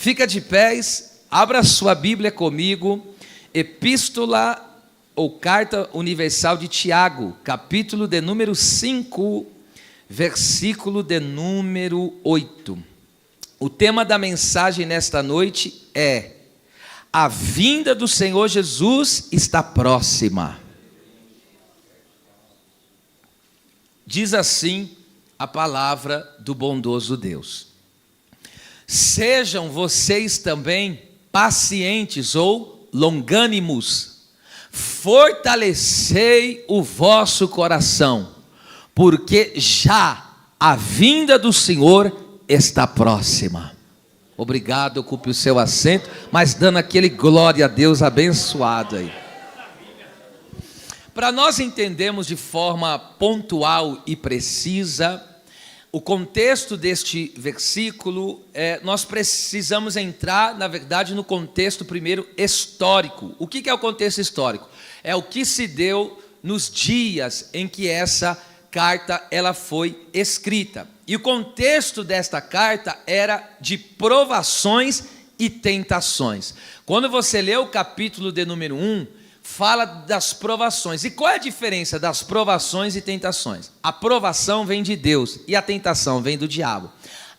Fica de pés, abra sua Bíblia comigo, Epístola ou Carta Universal de Tiago, capítulo de número 5, versículo de número 8. O tema da mensagem nesta noite é: a vinda do Senhor Jesus está próxima. Diz assim a palavra do bondoso Deus: sejam vocês também pacientes ou longânimos, fortalecei o vosso coração, porque já a vinda do Senhor está próxima. Obrigado, ocupe o seu assento, mas dando aquele glória a Deus abençoado aí. Para nós entendermos de forma pontual e precisa o contexto deste versículo, nós precisamos entrar, na verdade, no contexto primeiro histórico. O que é o contexto histórico? É o que se deu nos dias em que essa carta ela foi escrita. E o contexto desta carta era de provações e tentações. Quando você lê o capítulo de número 1, fala das provações. E qual é a diferença das provações e tentações? A provação vem de Deus e a tentação vem do diabo.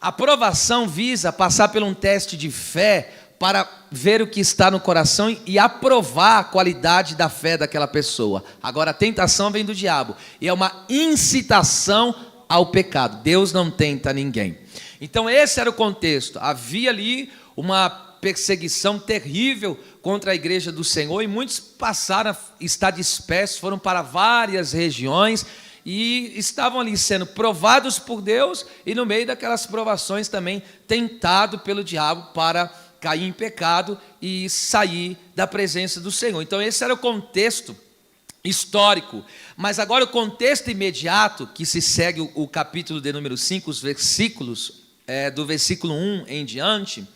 A provação visa passar por um teste de fé para ver o que está no coração e aprovar a qualidade da fé daquela pessoa. Agora, a tentação vem do diabo e é uma incitação ao pecado. Deus não tenta ninguém. Então esse era o contexto. Havia ali uma perseguição terrível contra a igreja do Senhor, e muitos passaram a estar dispersos, foram para várias regiões e estavam ali sendo provados por Deus, e no meio daquelas provações também tentado pelo diabo para cair em pecado e sair da presença do Senhor. Então esse era o contexto histórico. Mas agora o contexto imediato, que se segue o capítulo de número 5, os versículos do versículo 1 em diante,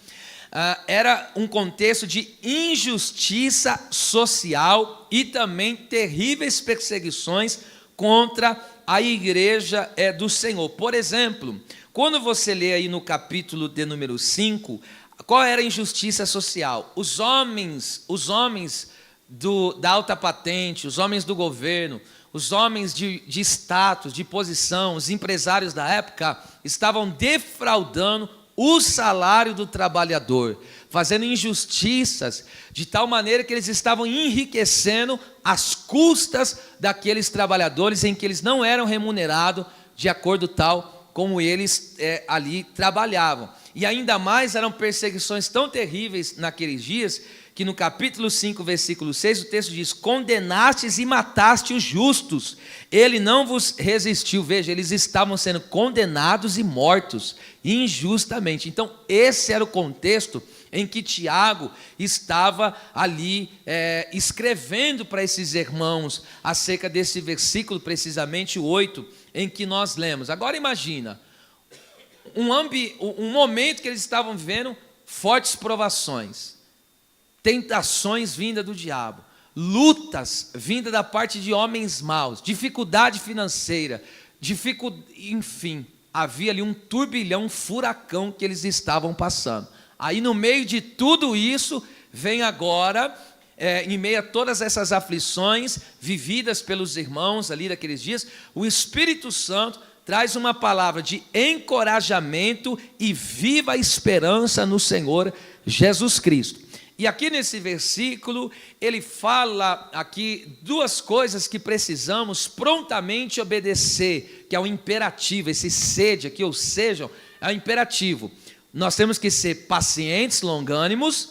era um contexto de injustiça social e também terríveis perseguições contra a igreja do Senhor. Por exemplo, quando você lê aí no capítulo de número 5, qual era a injustiça social? Os homens da alta patente, os homens do governo, os homens de status, de posição, os empresários da época estavam defraudando o salário do trabalhador, fazendo injustiças de tal maneira que eles estavam enriquecendo às custas daqueles trabalhadores em que eles não eram remunerados de acordo tal como eles ali trabalhavam. E ainda mais eram perseguições tão terríveis naqueles dias, que no capítulo 5, versículo 6, o texto diz: condenastes e mataste os justos, ele não vos resistiu. Veja, eles estavam sendo condenados e mortos injustamente. Então esse era o contexto em que Tiago estava ali escrevendo para esses irmãos acerca desse versículo, precisamente o 8, em que nós lemos. Agora imagina um momento que eles estavam vivendo fortes provações, tentações vindas do diabo, lutas vindas da parte de homens maus, dificuldade financeira, enfim, havia ali um turbilhão, um furacão que eles estavam passando. Aí no meio de tudo isso, vem agora, em meio a todas essas aflições vividas pelos irmãos ali daqueles dias, o Espírito Santo traz uma palavra de encorajamento e viva esperança no Senhor Jesus Cristo. E aqui nesse versículo, ele fala aqui duas coisas que precisamos prontamente obedecer, que é o imperativo, esse sede aqui, ou sejam, é o imperativo. Nós temos que ser pacientes, longânimos,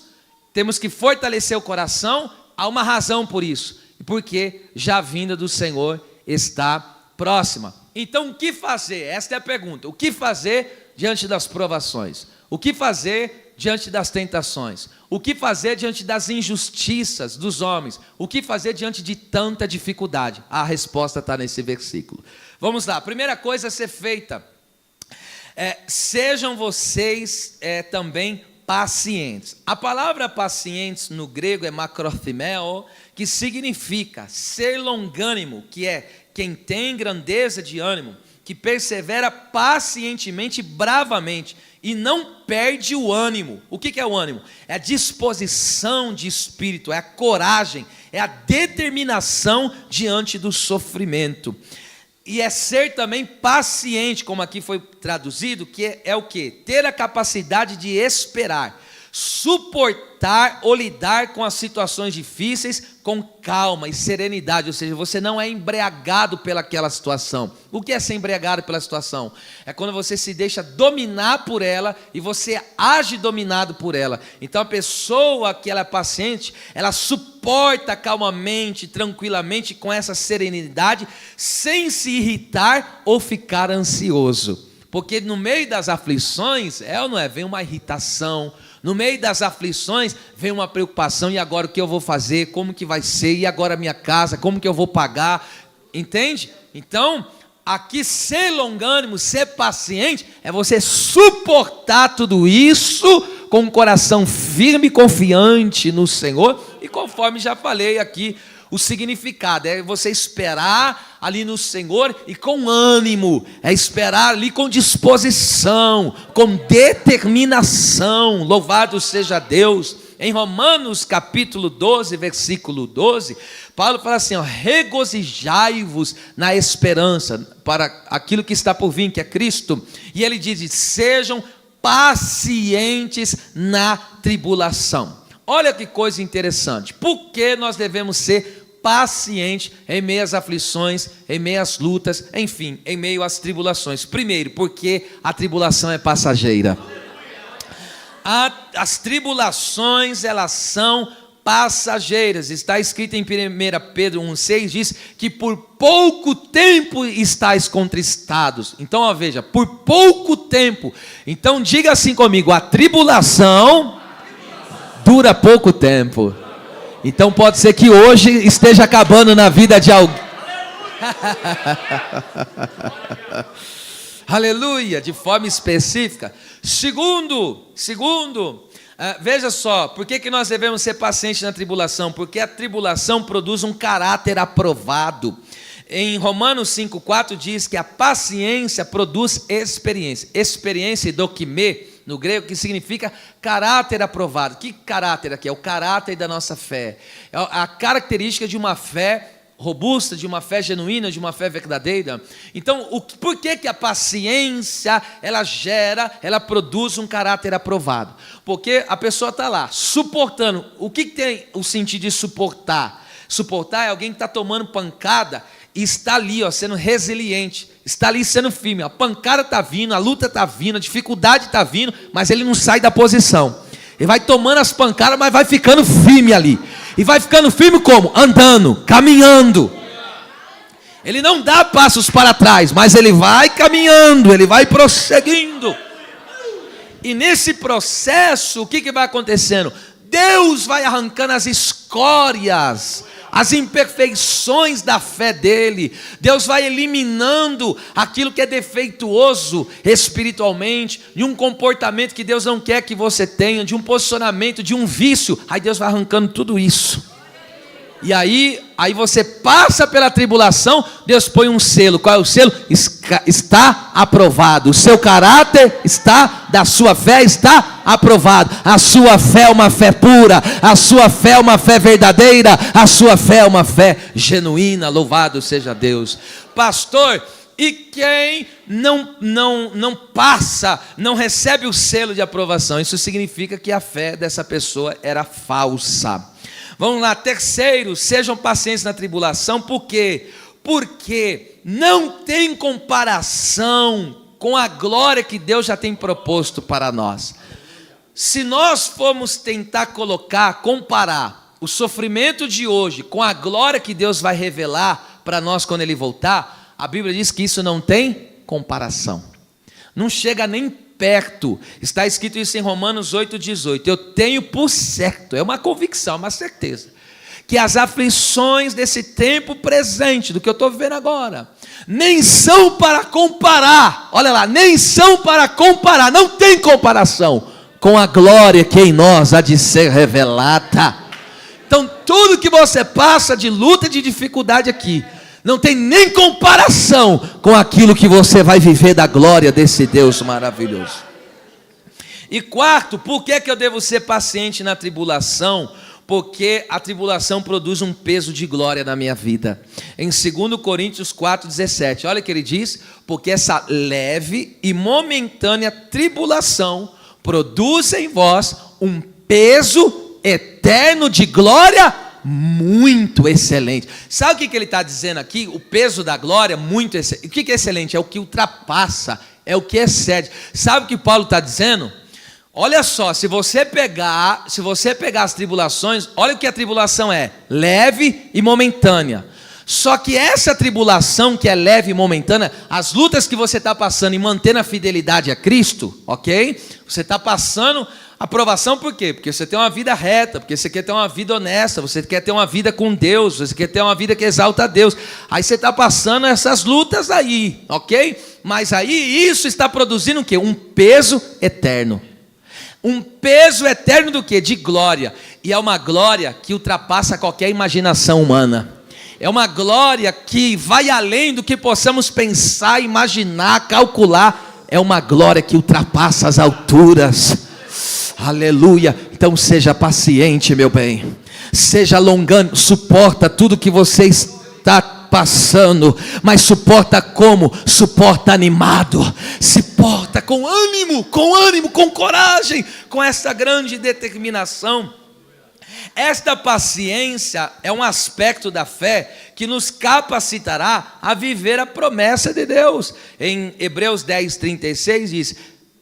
temos que fortalecer o coração, há uma razão por isso, porque já a vinda do Senhor está próxima. Então, o que fazer? Esta é a pergunta. O que fazer diante das provações? O que fazer diante das tentações? O que fazer diante das injustiças dos homens? O que fazer diante de tanta dificuldade? A resposta está nesse versículo. Vamos lá, a primeira coisa a ser feita, sejam vocês também pacientes. A palavra pacientes no grego é makrothimeo, que significa ser longânimo, que é quem tem grandeza de ânimo, que persevera pacientemente, bravamente. e não perde o ânimo. O que é o ânimo? É a disposição de espírito, é a coragem, é a determinação diante do sofrimento. E é ser também paciente, como aqui foi traduzido, que é o quê? Ter a capacidade de esperar, suportar ou lidar com as situações difíceis com calma e serenidade, ou seja, você não é embriagado pelaquela situação. O que é ser embriagado pela situação? É quando você se deixa dominar por ela e você age dominado por ela. Então a pessoa que ela é paciente, ela suporta calmamente, tranquilamente, com essa serenidade, sem se irritar ou ficar ansioso. Porque no meio das aflições, ou não é? Vem uma irritação. No meio das aflições, vem uma preocupação, e agora o que eu vou fazer, como que vai ser, e agora a minha casa, como que eu vou pagar, entende? Então, aqui ser longânimo, ser paciente, é você suportar tudo isso, com um coração firme e confiante no Senhor, e conforme já falei aqui, o significado é você esperar ali no Senhor e com ânimo, é esperar ali com disposição, com determinação. Louvado seja Deus. Em Romanos capítulo 12, versículo 12, Paulo fala assim, regozijai-vos na esperança para aquilo que está por vir, que é Cristo. E ele diz, sejam pacientes na tribulação. Olha que coisa interessante. Por que nós devemos ser pacientes em meio às aflições, em meio às lutas, enfim, em meio às tribulações? Primeiro, porque a tribulação é passageira. As tribulações, elas são passageiras. Está escrito em 1 Pedro 1,6, diz que por pouco tempo estáis contristados. Então, ó, veja, por pouco tempo. Então, diga assim comigo, a tribulação dura pouco tempo. Então pode ser que hoje esteja acabando na vida de alguém. Aleluia, de forma específica. Segundo, veja só, por que nós devemos ser pacientes na tribulação? Porque a tribulação produz um caráter aprovado. Em Romanos 5,4 diz que a paciência produz experiência. Experiência, dokimê, no grego, que significa caráter aprovado. Que caráter aqui? É o caráter da nossa fé. É a característica de uma fé robusta, de uma fé genuína, de uma fé verdadeira. Então, por que a paciência, ela produz um caráter aprovado? Porque a pessoa está lá, suportando. O que tem o sentido de suportar? Suportar é alguém que está tomando pancada e está ali, ó, sendo resiliente, está ali sendo firme. A pancada está vindo, a luta está vindo, a dificuldade está vindo, mas ele não sai da posição. Ele vai tomando as pancadas, mas vai ficando firme ali. E vai ficando firme como? Andando, caminhando. Ele não dá passos para trás, mas ele vai caminhando, ele vai prosseguindo. E nesse processo, o que vai acontecendo? Deus vai arrancando as escórias, as imperfeições da fé dele. Deus vai eliminando aquilo que é defeituoso espiritualmente, de um comportamento que Deus não quer que você tenha, de um posicionamento, de um vício. Aí Deus vai arrancando tudo isso. E aí você passa pela tribulação, Deus põe um selo. Qual é o selo? Está aprovado. O seu caráter está, da sua fé está aprovado. A sua fé é uma fé pura, a sua fé é uma fé verdadeira, a sua fé é uma fé genuína. Louvado seja Deus. Pastor, e quem não passa, não recebe o selo de aprovação? Isso significa que a fé dessa pessoa era falsa. Vamos lá, terceiro, sejam pacientes na tribulação. Por quê? Porque não tem comparação com a glória que Deus já tem proposto para nós. Se nós formos tentar comparar o sofrimento de hoje com a glória que Deus vai revelar para nós quando Ele voltar, a Bíblia diz que isso não tem comparação. Não chega nem perto. Está escrito isso em Romanos 8,18. Eu tenho por certo, é uma convicção, uma certeza, que as aflições desse tempo presente, do que eu estou vivendo agora, nem são para comparar. Olha lá, nem são para comparar, não tem comparação com a glória que em nós há de ser revelada. Então tudo que você passa de luta, de dificuldade aqui, não tem nem comparação com aquilo que você vai viver da glória desse Deus maravilhoso. E quarto, por que eu devo ser paciente na tribulação? Porque a tribulação produz um peso de glória na minha vida. Em 2 Coríntios 4,17, olha o que ele diz: porque essa leve e momentânea tribulação produz em vós um peso eterno de glória muito excelente. Sabe o que ele está dizendo aqui? O peso da glória muito excelente. O que é excelente? É o que ultrapassa, é o que excede. Sabe o que Paulo está dizendo? Olha só, se você pegar as tribulações, olha o que a tribulação é: leve e momentânea. Só que essa tribulação que é leve e momentânea, as lutas que você está passando e mantendo a fidelidade a Cristo, ok? Você está passando a provação por quê? Porque você tem uma vida reta, porque você quer ter uma vida honesta, você quer ter uma vida com Deus, você quer ter uma vida que exalta a Deus. Aí você está passando essas lutas aí, ok? Mas aí isso está produzindo o quê? Um peso eterno. Um peso eterno do quê? De glória. E é uma glória que ultrapassa qualquer imaginação humana. É uma glória que vai além do que possamos pensar, imaginar, calcular. É uma glória que ultrapassa as alturas. Aleluia. Então seja paciente, meu bem. Seja longânimo, suporta tudo que você está passando, mas suporta como? Suporta animado, suporta com ânimo, com coragem, com essa grande determinação. Esta paciência é um aspecto da fé que nos capacitará a viver a promessa de Deus. Em Hebreus 10:36 diz: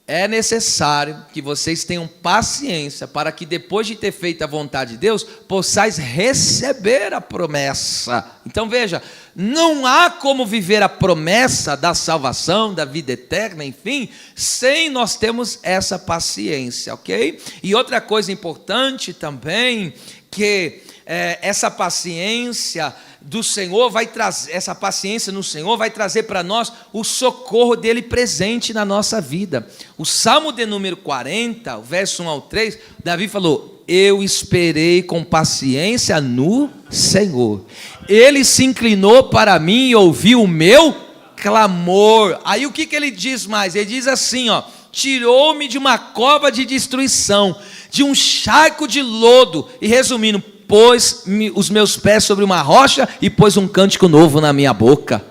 é necessário que vocês tenham paciência para que depois de ter feito a vontade de Deus, possais receber a promessa. Então veja, não há como viver a promessa da salvação, da vida eterna, enfim, sem nós termos essa paciência, ok? E outra coisa importante também, que essa paciência do Senhor vai trazer, essa paciência no Senhor vai trazer para nós o socorro dele presente na nossa vida. O Salmo de número 40, o verso 1 ao 3, Davi falou: eu esperei com paciência no Senhor, ele se inclinou para mim e ouviu o meu clamor. Aí o que ele diz mais? Ele diz assim, ó: tirou-me de uma cova de destruição, de um charco de lodo, e resumindo, pôs os meus pés sobre uma rocha e pôs um cântico novo na minha boca.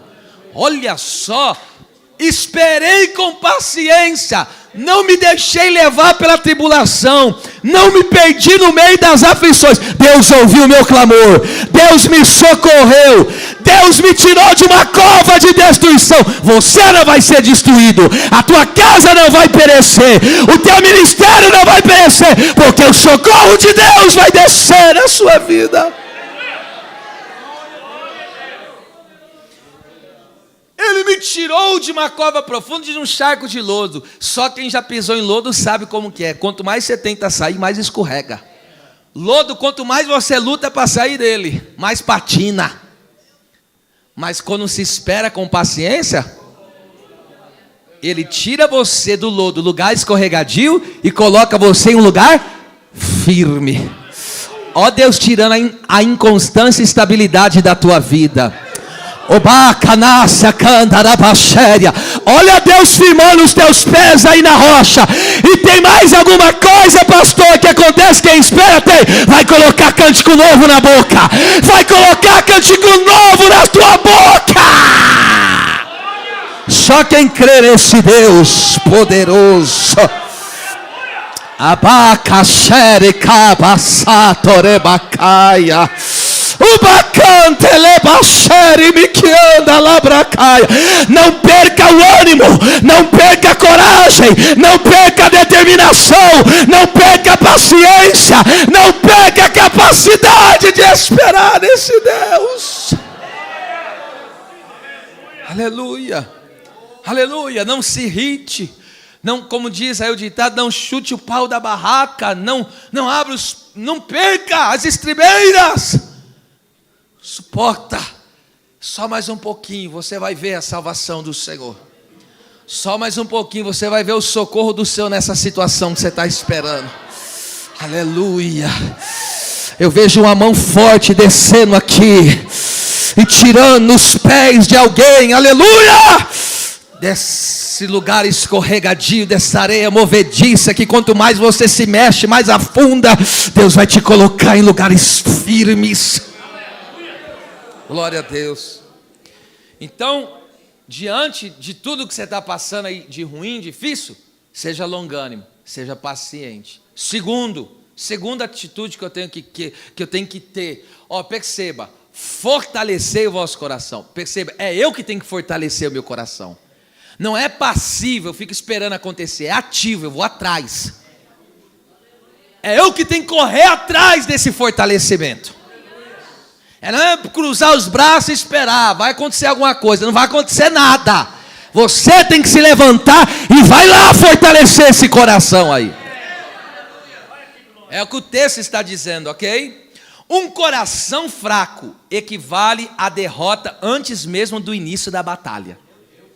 Olha só, esperei com paciência, não me deixei levar pela tribulação, não me perdi no meio das aflições. Deus ouviu o meu clamor, Deus me socorreu, Deus me tirou de uma cova de destruição. Você não vai ser destruído, a tua casa não vai perecer, o teu ministério não vai perecer, porque o socorro de Deus vai descer na sua vida. Ele me tirou de uma cova profunda, de um charco de lodo. Só quem já pisou em lodo sabe como que é. Quanto mais você tenta sair, mais escorrega. Lodo, quanto mais você luta para sair dele, mais patina. Mas quando se espera com paciência, ele tira você do lodo, lugar escorregadio, e coloca você em um lugar firme. Ó Deus, tirando a inconstância e estabilidade da tua vida. Olha Deus firmando os teus pés aí na rocha. E tem mais alguma coisa, pastor, que acontece? Quem espera tem. Vai colocar cântico novo na boca, vai colocar cântico novo na tua boca. Só quem crê nesse Deus poderoso. Abacachere cabasatorebacaia. O bacante lebachere miquianda labracaia. Não perca o ânimo, não perca a coragem, não perca a determinação, não perca a paciência, não perca a capacidade de esperar nesse Deus. Aleluia, aleluia. Não se irrite, não, como diz aí o ditado, não chute o pau da barraca, não perca as estribeiras. Suporta, só mais um pouquinho, você vai ver a salvação do Senhor. Só mais um pouquinho, você vai ver o socorro do Senhor nessa situação que você está esperando. Aleluia. Eu vejo uma mão forte descendo aqui e tirando os pés de alguém. Aleluia. desse lugar escorregadio, dessa areia movediça, que quanto mais você se mexe, mais afunda. Deus vai te colocar em lugares firmes. Glória a Deus. Então, diante de tudo que você está passando aí de ruim, difícil, seja longânimo, seja paciente. Segunda atitude que eu tenho que ter, perceba, fortalecer o vosso coração. Perceba, é eu que tenho que fortalecer o meu coração. Não é passivo, eu fico esperando acontecer, é ativo, eu vou atrás. É eu que tenho que correr atrás desse fortalecimento. Não é cruzar os braços e esperar, vai acontecer alguma coisa, não vai acontecer nada. Você tem que se levantar e vai lá fortalecer esse coração aí. É o que o texto está dizendo, ok? Um coração fraco equivale à derrota antes mesmo do início da batalha.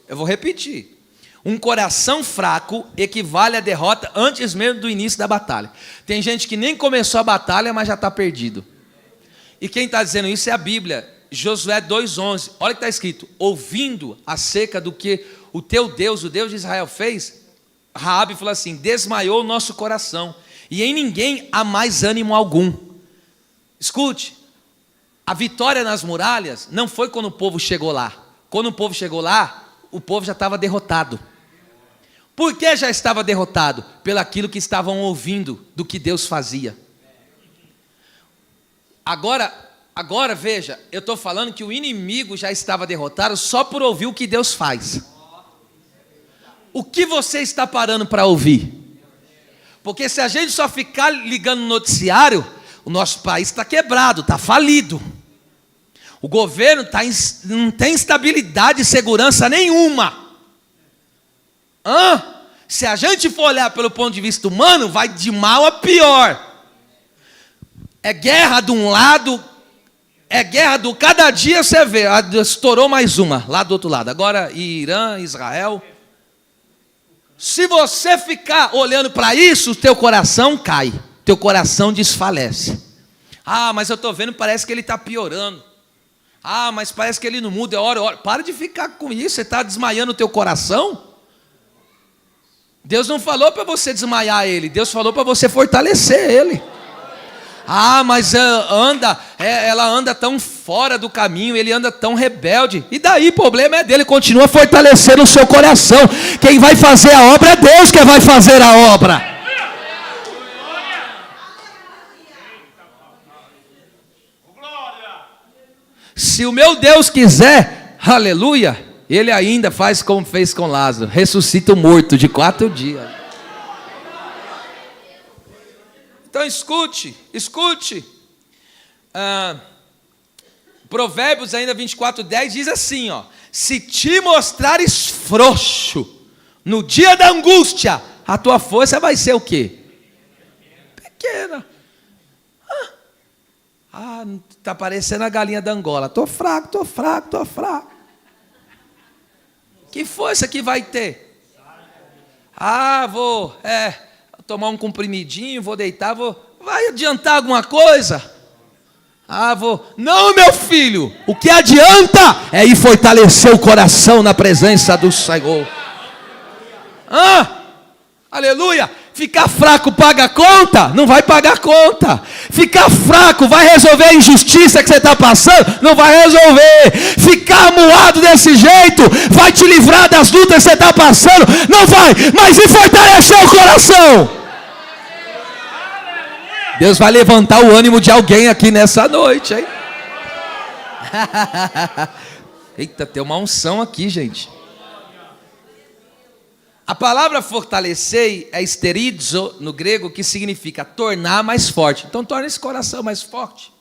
Eu vou repetir. Um coração fraco equivale à derrota antes mesmo do início da batalha. Tem gente que nem começou a batalha, mas já está perdido. E quem está dizendo isso é a Bíblia. Josué 2,11. Olha o que está escrito. Ouvindo acerca do que o teu Deus, o Deus de Israel fez, Raabe falou assim: desmaiou o nosso coração, e em ninguém há mais ânimo algum. Escute, a vitória nas muralhas não foi quando o povo chegou lá. Quando o povo chegou lá, o povo já estava derrotado. Por que já estava derrotado? Pelaquilo que estavam ouvindo do que Deus fazia. Agora veja, eu estou falando que o inimigo já estava derrotado só por ouvir o que Deus faz. O que você está parando para ouvir? Porque se a gente só ficar ligando no noticiário, o nosso país está quebrado, está falido. O governo não tem estabilidade e segurança nenhuma. Se a gente for olhar pelo ponto de vista humano, vai de mal a pior. É guerra de um lado, é guerra do... Cada dia você vê, estourou mais uma, lá do outro lado. Agora Irã, Israel. Se você ficar olhando para isso, o teu coração cai, teu coração desfalece. Mas eu estou vendo, parece que ele está piorando. Mas parece que ele não muda, hora. Para de ficar com isso, você está desmaiando o teu coração. Deus não falou para você desmaiar ele, Deus falou para você fortalecer ele. Mas ela anda tão fora do caminho, ele anda tão rebelde. E daí, o problema é dele, continua fortalecendo o seu coração. Quem vai fazer a obra é Deus que vai fazer a obra. Se o meu Deus quiser, aleluia, ele ainda faz como fez com Lázaro, ressuscita o morto de 4 dias. Então escute. Provérbios ainda 24:10 diz assim, se te mostrares frouxo no dia da angústia, a tua força vai ser o quê? Pequena. Está parecendo a galinha da Angola. Estou fraco. Que força que vai ter? Vou tomar um comprimidinho, vou deitar, vai adiantar alguma coisa? Não, meu filho, o que adianta é ir fortalecer o coração na presença do Senhor. Aleluia. Ficar fraco paga conta? Não vai pagar conta. Ficar fraco vai resolver a injustiça que você está passando? Não vai resolver. Ficar moado desse jeito vai te livrar das lutas que você está passando? Não vai. Mas e fortalecer o coração? Deus vai levantar o ânimo de alguém aqui nessa noite, hein? Eita, tem uma unção aqui, gente. A palavra fortalecer é esterizo no grego, que significa tornar mais forte. Então torna esse coração mais forte.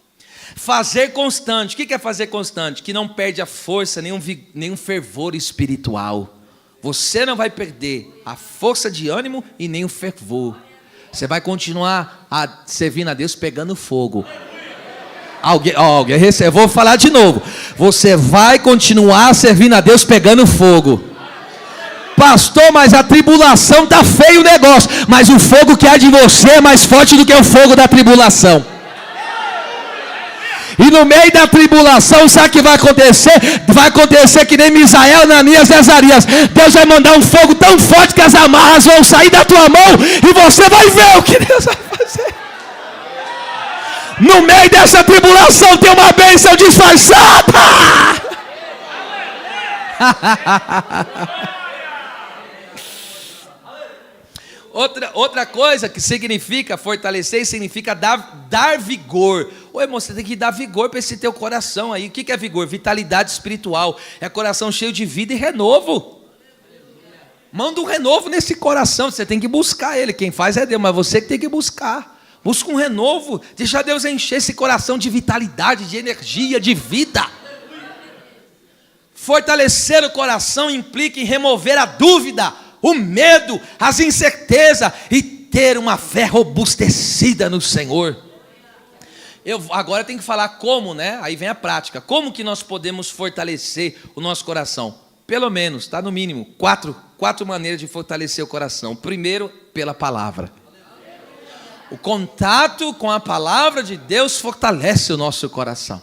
Fazer constante. O que é fazer constante? Que não perde a força, nenhum fervor espiritual. Você não vai perder a força de ânimo e nem o fervor. Você vai continuar servindo a Deus pegando fogo. Alguém recebe. Eu vou falar de novo. Você vai continuar servindo a Deus pegando fogo. Pastor, mas a tribulação está feio o negócio. Mas o fogo que há de você é mais forte do que o fogo da tribulação. E no meio da tribulação, sabe o que vai acontecer? Vai acontecer que nem Misael, Ananias e Azarias. Deus vai mandar um fogo tão forte que as amarras vão sair da tua mão e você vai ver o que Deus vai fazer. No meio dessa tribulação tem uma bênção disfarçada. Outra coisa que significa fortalecer, significa dar vigor. Ô irmão, você tem que dar vigor para esse teu coração aí. O que é vigor? Vitalidade espiritual. É coração cheio de vida e renovo. Manda um renovo nesse coração. Você tem que buscar ele. Quem faz é Deus, mas você que tem que buscar. Busca um renovo. Deixa Deus encher esse coração de vitalidade, de energia, de vida. Fortalecer o coração implica em remover a dúvida, o medo, as incertezas e ter uma fé robustecida no Senhor. Eu agora tenho que falar como, né? Aí vem a prática. Como que nós podemos fortalecer o nosso coração? Pelo menos, tá no mínimo, quatro maneiras de fortalecer o coração. Primeiro, pela palavra. O contato com a palavra de Deus fortalece o nosso coração.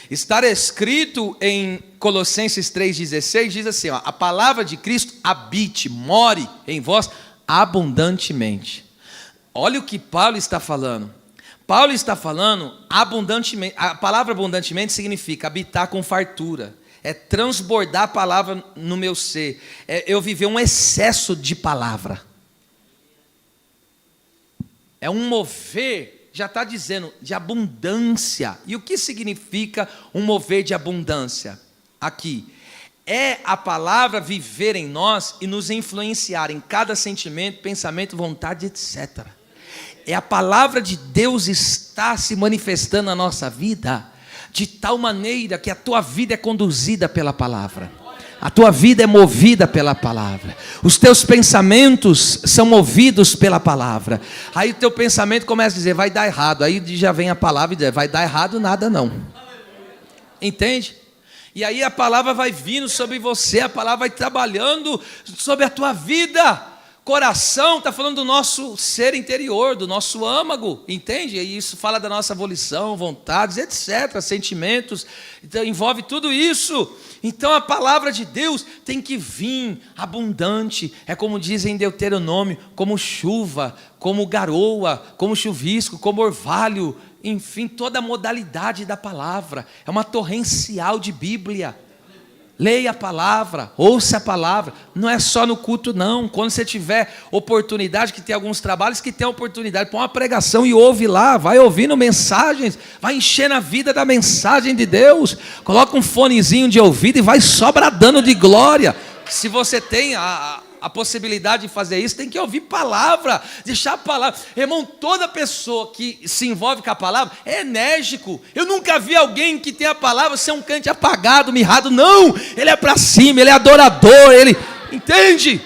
Está escrito em Colossenses 3,16, diz assim, ó, a palavra de Cristo habite, more em vós abundantemente. Olha o que Paulo está falando. Paulo está falando abundantemente. A palavra abundantemente significa habitar com fartura. É transbordar a palavra no meu ser. É eu viver um excesso de palavra. É um mover, já está dizendo, de abundância. E o que significa um mover de abundância? Aqui, é a palavra viver em nós e nos influenciar em cada sentimento, pensamento, vontade, etc. É a palavra de Deus estar se manifestando na nossa vida, de tal maneira que a tua vida é conduzida pela palavra. A tua vida é movida pela palavra. Os teus pensamentos são movidos pela palavra. Aí o teu pensamento começa a dizer, vai dar errado. Aí já vem a palavra e diz, vai dar errado nada não. Entende? E aí a palavra vai vindo sobre você, a palavra vai trabalhando sobre a tua vida. Coração está falando do nosso ser interior, do nosso âmago, entende? E isso fala da nossa volição, vontades, etc., sentimentos, então envolve tudo isso. Então a palavra de Deus tem que vir abundante, é como dizem em Deuteronômio, como chuva, como garoa, como chuvisco, como orvalho, enfim, toda a modalidade da palavra, é uma torrencial de Bíblia. Leia a palavra, ouça a palavra, não é só no culto não, quando você tiver oportunidade, que tem alguns trabalhos que tem oportunidade, põe uma pregação e ouve lá, vai ouvindo mensagens, vai enchendo a vida da mensagem de Deus, coloca um fonezinho de ouvido e vai só bradando de glória. Se você tem a possibilidade de fazer isso, tem que ouvir palavra, deixar a palavra. Irmão, toda pessoa que se envolve com a palavra é enérgico. Eu nunca vi alguém que tem a palavra ser um crente apagado, mirrado. Não, ele é para cima, ele é adorador, ele, entende?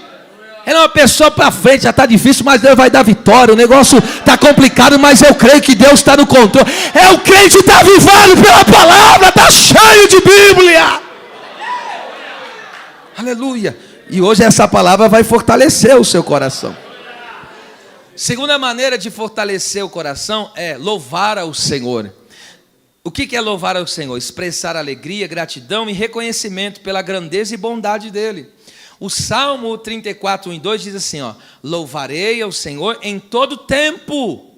Ele é uma pessoa para frente, já está difícil, mas Deus vai dar vitória. O negócio está complicado, mas eu creio que Deus está no controle. É o crente que está avivado pela palavra, está cheio de Bíblia. Aleluia. E hoje essa palavra vai fortalecer o seu coração. Segunda maneira de fortalecer o coração é louvar ao Senhor. O que é louvar ao Senhor? Expressar alegria, gratidão e reconhecimento pela grandeza e bondade dEle. O Salmo 34, 1 e 2 diz assim, ó, louvarei ao Senhor em todo tempo,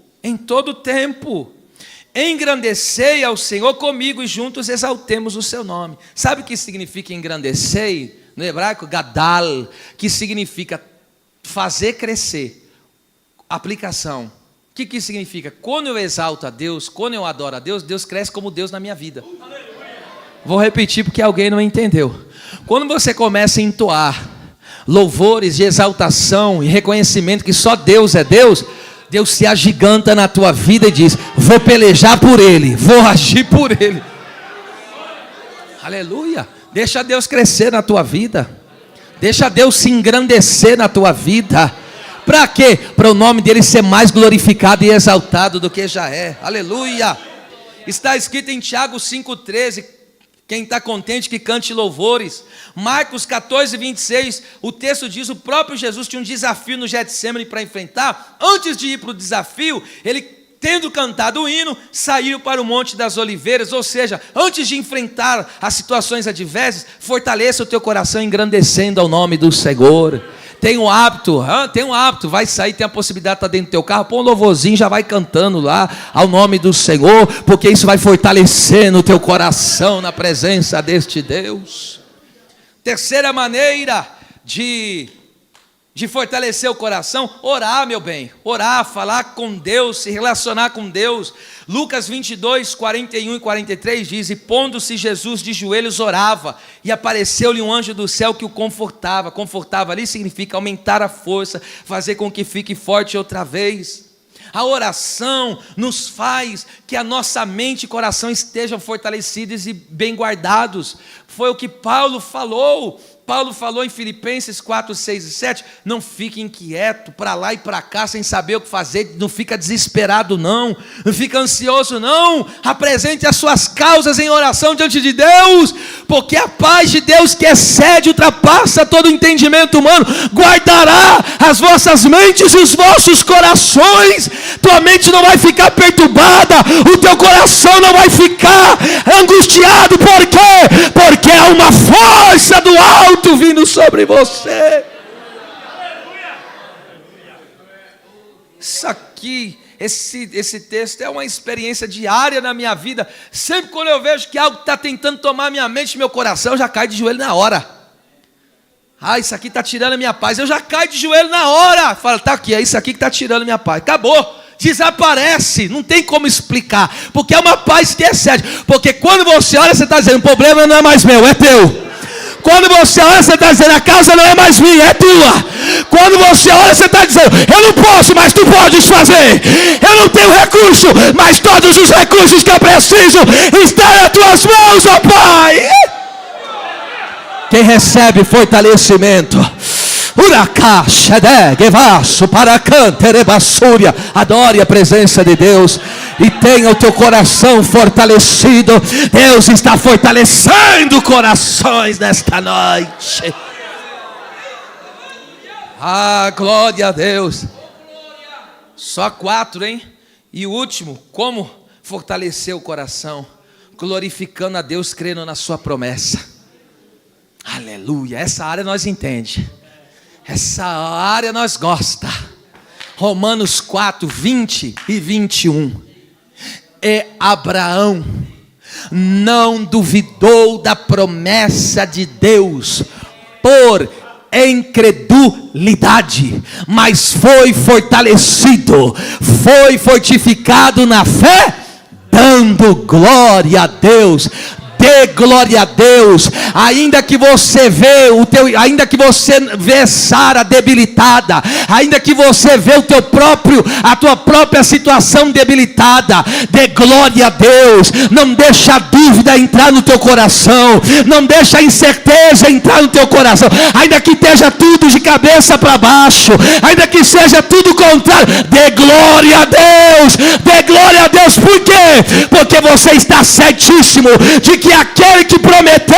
engrandecei ao Senhor comigo e juntos exaltemos o seu nome. Sabe o que significa engrandecer? No hebraico, gadal, que significa fazer crescer. Aplicação. O que significa? Quando eu exalto a Deus, quando eu adoro a Deus, Deus cresce como Deus na minha vida. Vou repetir porque alguém não entendeu. Quando você começa a entoar louvores de exaltação e reconhecimento que só Deus é Deus, Deus se agiganta na tua vida e diz, vou pelejar por Ele, vou agir por Ele. Aleluia. Deixa Deus crescer na tua vida. Deixa Deus se engrandecer na tua vida. Para quê? Para o nome dele ser mais glorificado e exaltado do que já é. Aleluia. Está escrito em Tiago 5,13. Quem está contente que cante louvores. Marcos 14, 26. O texto diz, o próprio Jesus tinha um desafio no Getsemane para enfrentar. Antes de ir para o desafio, ele Tendo cantado o hino, saíram para o Monte das Oliveiras. Ou seja, antes de enfrentar as situações adversas, fortaleça o teu coração engrandecendo ao nome do Senhor. Tem um hábito, vai sair, tem a possibilidade de estar dentro do teu carro, põe um louvorzinho, já vai cantando lá ao nome do Senhor, porque isso vai fortalecendo o teu coração na presença deste Deus. Terceira maneira de fortalecer o coração, orar, meu bem, orar, falar com Deus, se relacionar com Deus. Lucas 22, 41 e 43 diz: e pondo-se Jesus de joelhos orava, e apareceu-lhe um anjo do céu que o confortava. Confortava ali significa aumentar a força, fazer com que fique forte outra vez. A oração nos faz que a nossa mente e coração estejam fortalecidos e bem guardados. Foi o que Paulo falou. Paulo falou em Filipenses 4, 6 e 7, não fique inquieto, para lá e para cá, sem saber o que fazer, não fica desesperado não fica ansioso não, apresente as suas causas em oração diante de Deus, porque a paz de Deus que excede, ultrapassa todo o entendimento humano, guardará as vossas mentes e os vossos corações. Tua mente não vai ficar perturbada, o teu coração não vai ficar angustiado. Por quê? Porque há uma força do alto vindo sobre você. Isso aqui, esse texto é uma experiência diária na minha vida. Sempre quando eu vejo que algo está tentando tomar minha mente e meu coração, eu já caio de joelho na hora. Isso aqui está tirando a minha paz. Eu já caio de joelho na hora. Fala, tá aqui, é isso aqui que está tirando a minha paz. Acabou. Desaparece, não tem como explicar, porque é uma paz que excede. Porque quando você olha, você está dizendo, o problema não é mais meu, é teu. Quando você olha, você está dizendo, a causa não é mais minha, é tua. Quando você olha, você está dizendo, eu não posso, mas tu podes fazer. Eu não tenho recurso, mas todos os recursos que eu preciso estão nas tuas mãos, ó Pai. Quem recebe fortalecimento, adore a presença de Deus e tenha o teu coração fortalecido. Deus está fortalecendo corações nesta noite. Glória a Deus. Só 4, hein? E o último, como fortalecer o coração? Glorificando a Deus, crendo na sua promessa. Aleluia. Essa área nós entende. Essa área nós gosta. Romanos 4, 20 e 21. E Abraão não duvidou da promessa de Deus por incredulidade, mas foi fortalecido, foi fortificado na fé, dando glória a Deus. Dê glória a Deus. Ainda que você vê Sara debilitada, ainda que você vê a tua própria situação debilitada, dê glória a Deus. Não deixa a dúvida entrar no teu coração, não deixa a incerteza entrar no teu coração. Ainda que esteja tudo de cabeça para baixo, ainda que seja tudo contrário, dê glória a Deus. Dê glória a Deus. Por quê? Porque você está certíssimo de que aquele que prometeu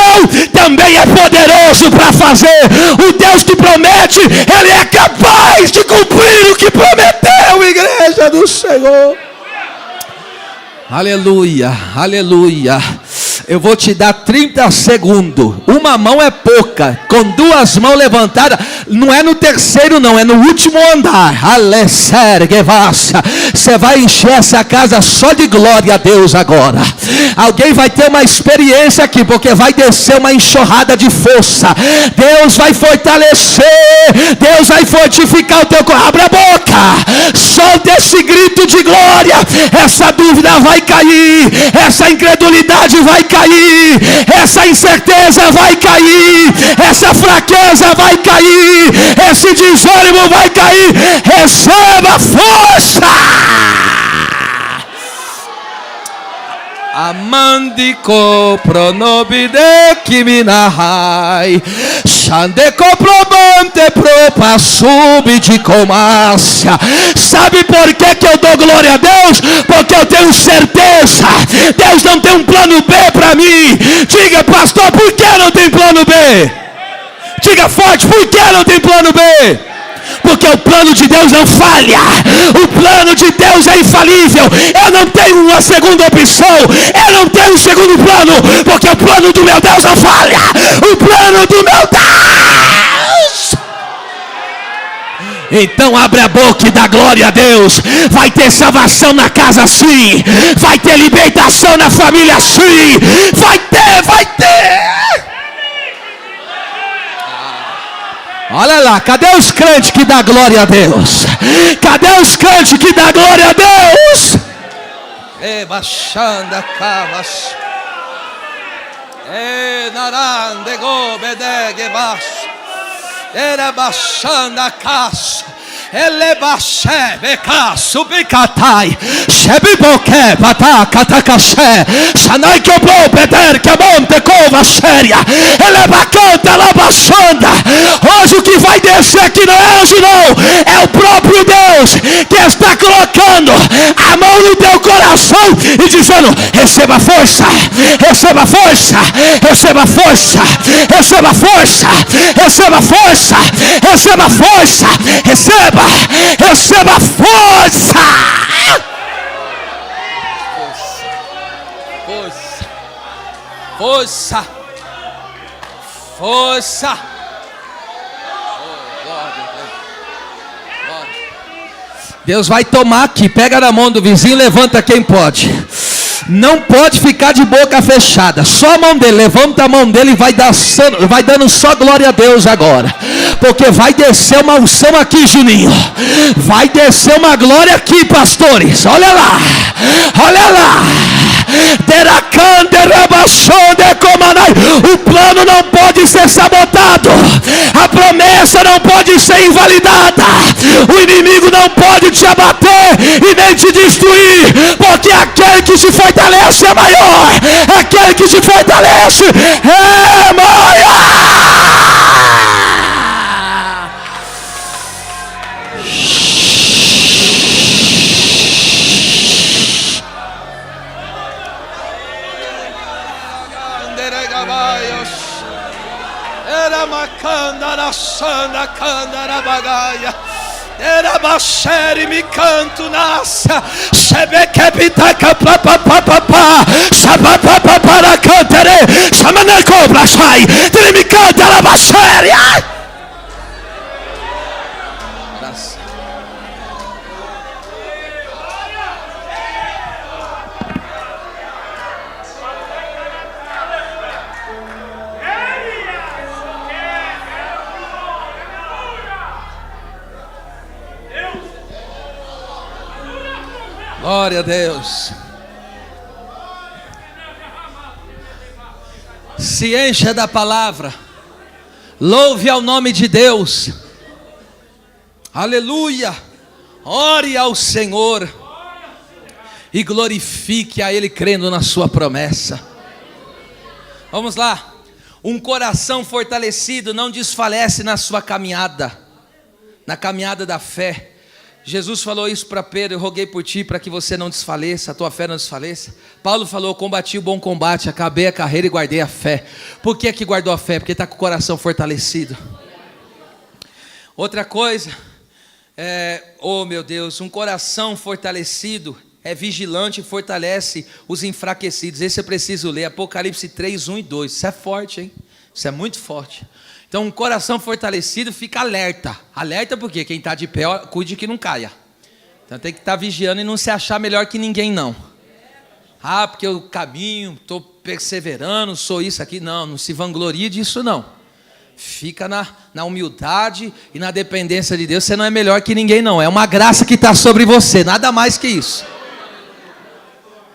também é poderoso para fazer. O Deus que promete, Ele é capaz de cumprir o que prometeu, igreja do Senhor. Aleluia, aleluia. Eu vou te dar 30 segundos. Uma mão é pouca. Com 2 mãos levantadas. Não é no terceiro não, é no último andar. Você vai encher essa casa só de glória a Deus agora. Alguém vai ter uma experiência aqui, porque vai descer uma enxurrada de força. Deus vai fortalecer. Deus vai fortificar o teu corpo. Abre a boca. Solta esse grito de glória. Essa dúvida vai cair. Essa incredulidade vai cair. Essa incerteza vai cair. Essa fraqueza vai cair. Esse desânimo vai cair. Receba força. Amandico pronobide kiminahai Shandeko probante propa subide comácia. Sabe por que eu dou glória a Deus? Porque eu tenho certeza. Deus não tem um plano B para mim. Diga, pastor, por que não tem plano B? Diga forte, por que não tem plano B? porque o plano de Deus não falha. O plano de Deus é infalível. Eu não tenho uma segunda opção, eu não tenho um segundo plano, porque o plano do meu Deus não falha. O plano do meu Deus. Então abre a boca e dá glória a Deus. Vai ter salvação na casa sim. Vai ter libertação na família sim. Vai ter, vai ter. Olha lá, cadê os crentes que dá glória a Deus? Cadê os crentes que dá glória a Deus? E baixando cavas. E narande gobedegue baixo. Era baixando a casa. Ele baixé, beca, subicatai, chebiboque, bataca, tacaxé, sanai que bom, peder, que bom, te cova, séria, ele bacanta, lá baixanda. Hoje o que vai descer aqui não é anjo, não, é o próprio Deus que está colocando a mão no teu coração e dizendo: receba força, receba força, receba força, receba força, receba força, receba força, receba. Receba força. Força. Força. Força. Deus vai tomar aqui. Pega na mão do vizinho, levanta quem pode. Não pode ficar de boca fechada. Só a mão dele, levanta a mão dele e vai dando só glória a Deus agora. Porque vai descer uma unção aqui, Juninho. Vai descer uma glória aqui, pastores. Olha lá. Olha lá. O plano não pode ser sabotado. A promessa não pode ser invalidada. O inimigo não pode te abater e nem te destruir. Porque aquele que se fortalece é maior. Aquele que se fortalece é maior. Era macandara sanda candara bagaia. Era baxere me canto nasce. Sebe que pitaca papapapapá. Sabapapa para cantere. Chamana cobra sai. Ele me canta la baxere. Glória a Deus. Se encha da palavra. Louve ao nome de Deus. Aleluia. Ore ao Senhor e glorifique a Ele crendo na sua promessa. Vamos lá. Um coração fortalecido não desfalece na sua caminhada, na caminhada da fé. Jesus falou isso para Pedro: eu roguei por ti para que você não desfaleça, a tua fé não desfaleça. Paulo falou: combati o bom combate, acabei a carreira e guardei a fé. Por que que guardou a fé? Porque está com o coração fortalecido. Outra coisa, oh meu Deus, um coração fortalecido é vigilante e fortalece os enfraquecidos. Esse eu preciso ler, Apocalipse 3, 1 e 2. Isso é forte, hein? Isso é muito forte. Então um coração fortalecido fica alerta. Alerta porque quem está de pé, cuide que não caia. Então tem que estar vigiando e não se achar melhor que ninguém não. Ah, porque eu caminho, estou perseverando, sou isso aqui. Não se vanglorie disso não. Fica na humildade e na dependência de Deus. Você não é melhor que ninguém não. É uma graça que está sobre você, nada mais que isso.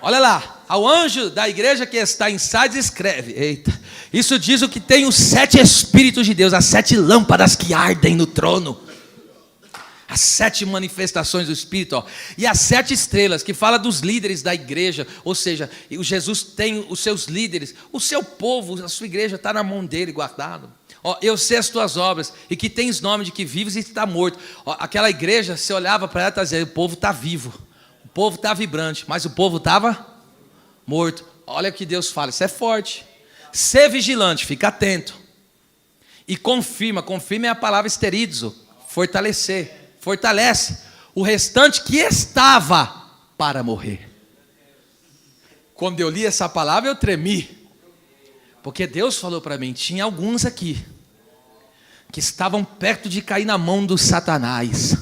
Olha lá. Ao anjo da igreja que está em Sardes escreve. Eita. Isso diz o que tem os 7 Espíritos de Deus, as 7 lâmpadas que ardem no trono. As 7 manifestações do Espírito, ó. E as 7 estrelas, que fala dos líderes da igreja. Ou seja, o Jesus tem os seus líderes. O seu povo, a sua igreja está na mão dele guardado. Ó, eu sei as tuas obras, e que tens nome de que vives e está morto. Ó, aquela igreja, você olhava para ela e dizia: o povo está vivo, o povo está vibrante, mas o povo estava morto. Olha o que Deus fala, isso é forte. Ser vigilante, fica atento. E confirma é a palavra esterizo. fortalece o restante que estava para morrer. Quando eu li essa palavra, eu tremi, porque Deus falou para mim, tinha alguns aqui que estavam perto de cair na mão do Satanás,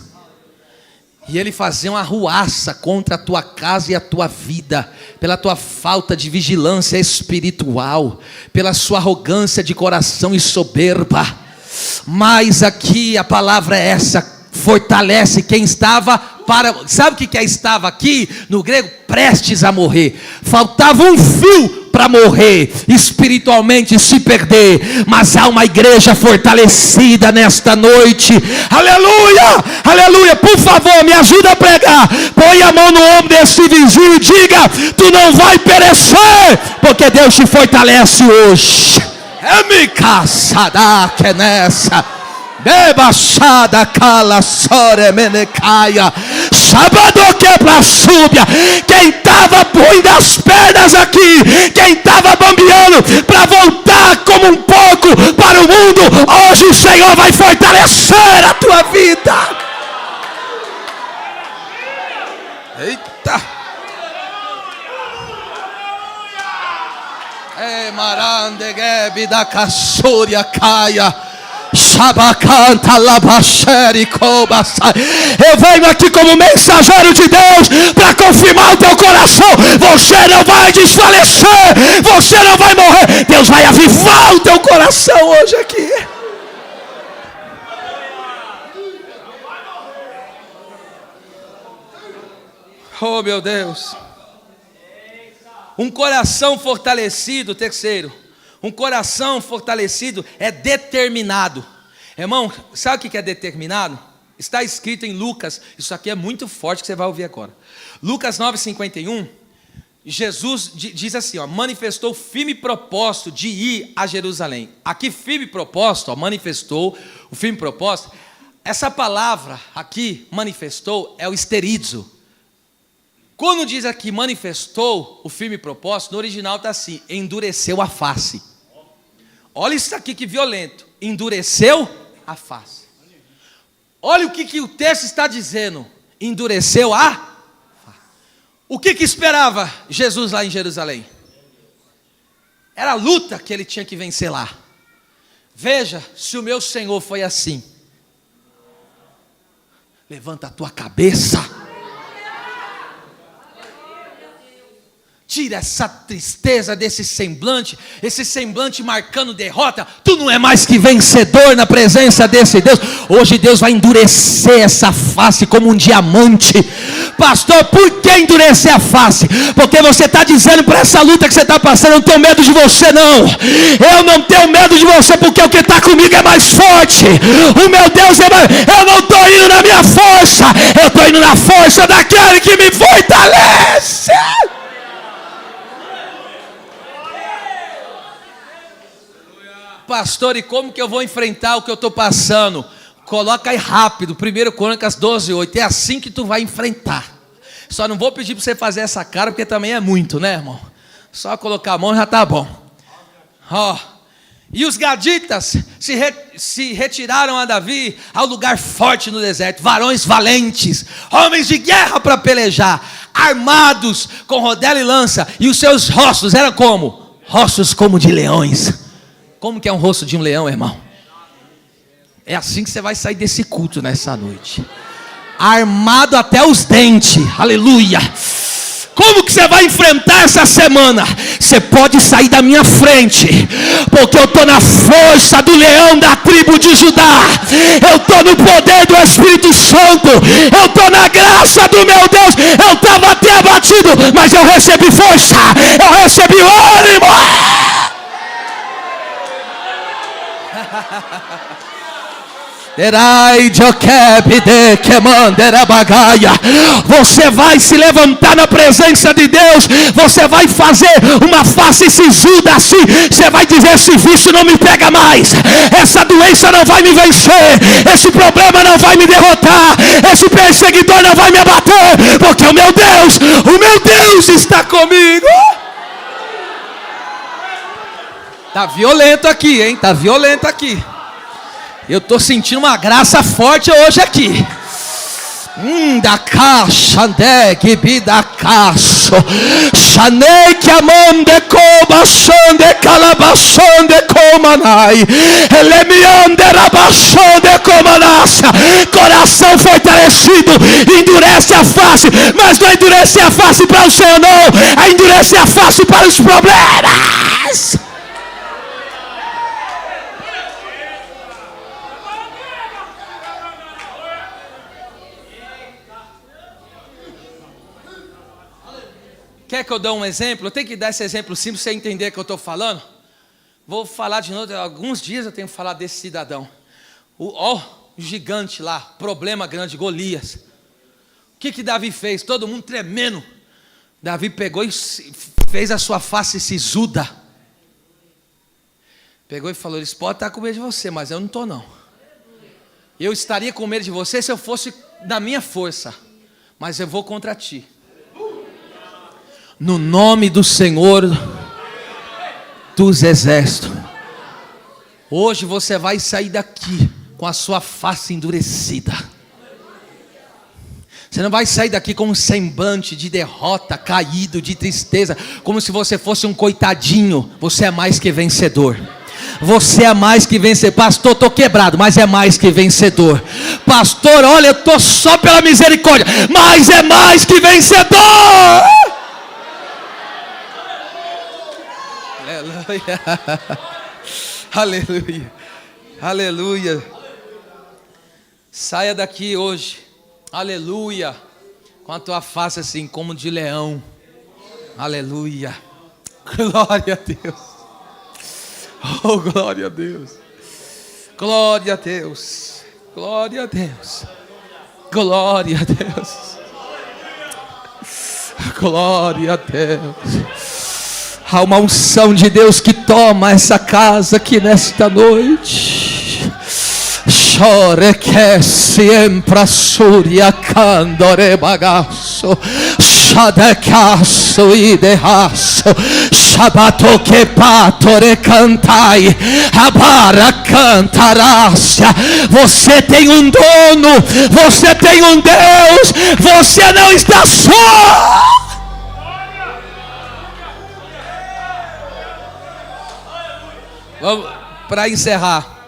e ele fazia uma arruaça contra a tua casa e a tua vida, pela tua falta de vigilância espiritual, pela sua arrogância de coração e soberba. Mas aqui a palavra é essa: fortalece quem estava para... Sabe o que é estava aqui? No grego, prestes a morrer. Faltava um fio para morrer, espiritualmente se perder. Mas há uma igreja fortalecida nesta noite. Aleluia, aleluia. Por favor, me ajuda a pregar. Põe a mão no ombro desse vizinho e diga: tu não vai perecer, porque Deus te fortalece hoje. É me caçada que é nessa. Debaixada cala sore menecaia. Sábado que pra súbia. Quem estava põe as pernas aqui, quem estava bambeando para voltar como um pouco para o mundo, hoje o Senhor vai fortalecer a tua vida. Eita. Marande gebi da caçúria caia. Sabacanta labacheri cobasa. Eu venho aqui como mensageiro de Deus para confirmar o teu coração. Você não vai desfalecer, você não vai morrer. Deus vai avivar o teu coração hoje aqui. Oh meu Deus. Um coração fortalecido, terceiro. Um coração fortalecido é determinado. Irmão, sabe o que é determinado? Está escrito em Lucas, isso aqui é muito forte que você vai ouvir agora. Lucas 9:51, Jesus diz assim, ó, manifestou firme propósito de ir a Jerusalém. Aqui firme propósito, ó, manifestou o firme propósito. Essa palavra aqui, manifestou, é o esterizo. Quando diz aqui manifestou o firme propósito, no original está assim, endureceu a face. Olha isso aqui que violento, endureceu a face. Olha o que o texto está dizendo, endureceu a face. O que esperava Jesus lá em Jerusalém? Era a luta que ele tinha que vencer lá. Veja, se o meu Senhor foi assim, levanta a tua cabeça. Tira essa tristeza desse semblante, esse semblante marcando derrota. Tu não é mais que vencedor na presença desse Deus. Hoje Deus vai endurecer essa face como um diamante. Pastor, por que endurecer a face? Porque você está dizendo para essa luta que você está passando, eu não tenho medo de você não. Eu não tenho medo de você, porque o que está comigo é mais forte. O meu Deus é mais... Eu não estou indo na minha força, eu estou indo na força daquele que me fortalece. Pastor, e como que eu vou enfrentar o que eu estou passando? Coloca aí rápido, 1 Crônicas 12:8. É assim que tu vai enfrentar. Só não vou pedir para você fazer essa cara, porque também é muito, né, irmão? Só colocar a mão já está bom. Ó. E os gaditas se retiraram a Davi ao lugar forte no deserto. Varões valentes, homens de guerra para pelejar, armados com rodela e lança. E os seus rostos eram como? Rostos como de leões. Como que é um rosto de um leão, irmão? É assim que você vai sair desse culto nessa noite. Armado até os dentes. Aleluia. Como que você vai enfrentar essa semana? Você pode sair da minha frente, porque eu estou na força do leão da tribo de Judá. Eu estou no poder do Espírito Santo. Eu estou na graça do meu Deus. Eu estava até abatido, mas eu recebi força. Eu recebi ânimo. Você vai se levantar na presença de Deus. Você vai fazer uma face sisuda assim. Você vai dizer: esse vício não me pega mais, essa doença não vai me vencer, esse problema não vai me derrotar, esse perseguidor não vai me abater, porque o meu Deus está comigo. Tá violento aqui, hein? Tá violento aqui. Eu estou sentindo uma graça forte hoje aqui. Da caixa, que vida caço, chanei que amonde coba, sonde calabasonde comanai, elemiande rabasonde comanassa. Coração fortalecido endurece a face, mas não endurece a face para o Senhor, não, endurece a face para os problemas. Quer que eu dê um exemplo? Eu tenho que dar esse exemplo simples para você entender o que eu estou falando. Vou falar de novo. Alguns dias eu tenho que falar desse cidadão. O gigante lá, problema grande, Golias. O que Davi fez? Todo mundo tremendo. Davi pegou e fez a sua face sisuda. Pegou e falou: eles podem estar com medo de você, mas eu não estou não. Eu estaria com medo de você se eu fosse na minha força, mas eu vou contra ti. No nome do Senhor dos Exércitos. Hoje você vai sair daqui com a sua face endurecida. Você não vai sair daqui com um semblante de derrota, caído, de tristeza, como se você fosse um coitadinho. Você é mais que vencedor. Você é mais que vencedor. Pastor, estou quebrado, mas é mais que vencedor. Pastor, olha, eu estou só pela misericórdia, mas é mais que vencedor. Aleluia. Aleluia. Aleluia. Saia daqui hoje. Aleluia. Com a tua face assim como de leão. Aleluia. Glória a Deus. Oh, glória a Deus. Glória a Deus. Glória a Deus. Glória a Deus. Glória a Deus. Há uma unção de Deus que toma essa casa aqui nesta noite. Chore que sempre suria candore bagaço, shadecaço e derraço, shabato que patore cantai, abara cantarácia. Você tem um dono, você tem um Deus, você não está só. Vamos para encerrar.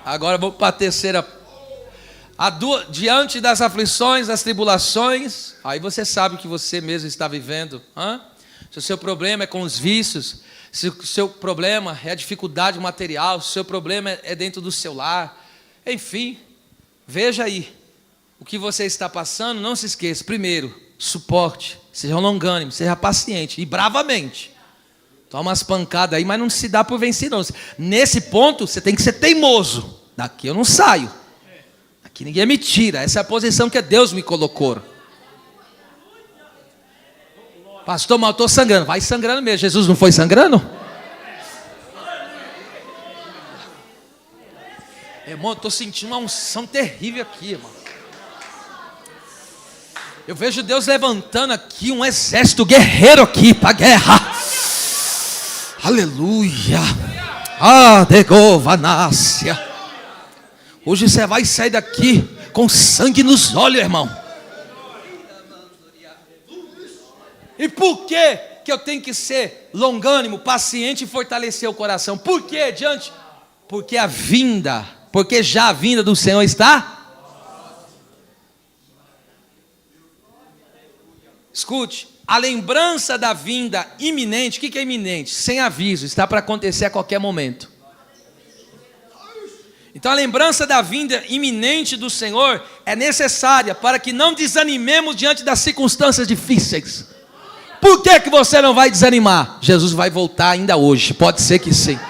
Agora vamos para a terceira. Diante das aflições, das tribulações, aí você sabe que você mesmo está vivendo. Se o seu problema é com os vícios, se o seu problema é a dificuldade material, se o seu problema é dentro do seu lar, enfim, veja aí o que você está passando. Não se esqueça, primeiro, suporte, seja longânimo, seja paciente e bravamente. Toma umas pancadas aí, mas não se dá por vencido, não. Nesse ponto, você tem que ser teimoso. Daqui eu não saio. Aqui ninguém me tira. Essa é a posição que Deus me colocou. Pastor, mas eu estou sangrando. Vai sangrando mesmo. Jesus não foi sangrando? Irmão, eu estou sentindo uma unção terrível aqui, irmão. Eu vejo Deus levantando aqui um exército guerreiro aqui para a guerra. Aleluia. Adegovanácia. Hoje você vai sair daqui com sangue nos olhos, irmão. E por que eu tenho que ser longânimo, paciente e fortalecer o coração? Por que diante? Porque já a vinda do Senhor está. Escute, a lembrança da vinda iminente. O que é iminente? Sem aviso, está para acontecer a qualquer momento. Então a lembrança da vinda iminente do Senhor é necessária para que não desanimemos diante das circunstâncias difíceis. Por que você não vai desanimar? Jesus vai voltar ainda hoje, pode ser que sim.